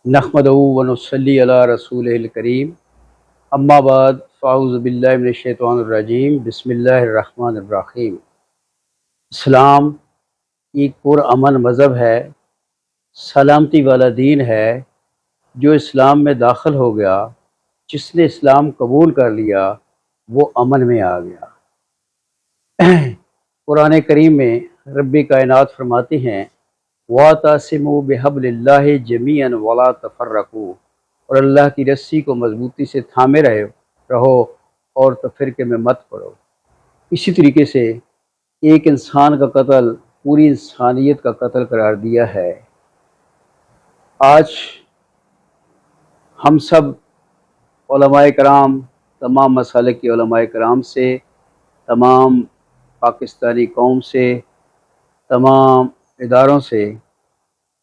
नहमदहू व नुसल्ली अला रसूलिहिल करीम अम्मा बाद फ़ाऊज़ु बिल्लाहि मिनश्शैतानिर रजीम बिस्मिल्लाहिर रहमानिर रहीम। इस्लाम एक पुरअमन मज़हब है, सलामती वाला दीन है। जो इस्लाम में दाखिल हो गया, जिसने इस्लाम कबूल कर लिया, वो अमन में आ गया। कुरान करीम में रब्बी कायनात फरमाते हैं, वातसिमू बिहब्लिल्लाहि जमीअन वला तफर्रकू, और अल्लाह की रस्सी को मजबूती से थामे रहो और तफरके में मत पड़ो। इसी तरीके से एक इंसान का कत्ल पूरी इंसानियत का कत्ल करार दिया है। आज हम सब उलमाए कराम, तमाम मसालिक के उलमाए कराम से, तमाम पाकिस्तानी कौम से, तमाम इदारों से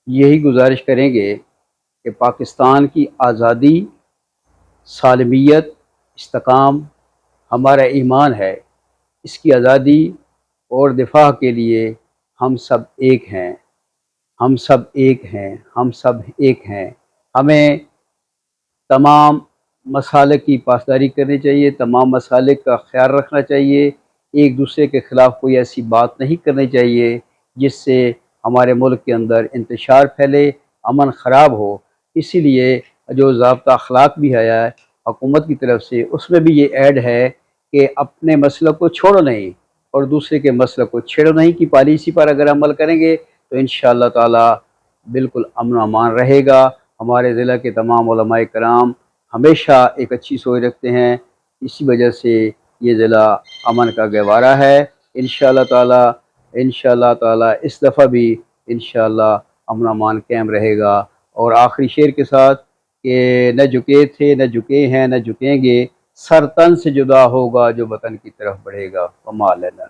यही गुजारिश करेंगे कि पाकिस्तान की आज़ादी, सालमियत, इस्तेकाम हमारा ईमान है। इसकी आज़ादी और दिफा के लिए हम सब एक हैं, हम सब एक हैं, हम सब एक हैं। हमें तमाम मसालिक की पासदारी करनी चाहिए, तमाम मसालिक का ख्याल रखना चाहिए। एक दूसरे के ख़िलाफ़ कोई ऐसी बात नहीं करनी चाहिए जिससे हमारे मुल्क के अंदर इंतशार फैले, अमन ख़राब हो। इसीलिए जो ज़ाब्ता अखलाक भी आया है हुकूमत की तरफ से, उसमें भी ये ऐड है कि अपने मसलक को छोड़ो नहीं और दूसरे के मसलक को छेड़ो नहीं की पॉलिसी पर अगर अमल करेंगे तो इंशाअल्लाह ताला बिल्कुल अमन अमान रहेगा। हमारे ज़िला के तमाम उलमाए कराम हमेशा एक अच्छी सोच रखते हैं, इसी वजह से ये ज़िला अमन का गहवारा है। इंशाअल्लाह ताला इस दफ़ा भी इंशाअल्लाह अमन अमान कायम रहेगा। और आखिरी शेर के साथ कि न झुके थे, न झुके हैं, न झुकेंगे, सर तन से जुदा होगा जो वतन की तरफ बढ़ेगा। वमा अलैना।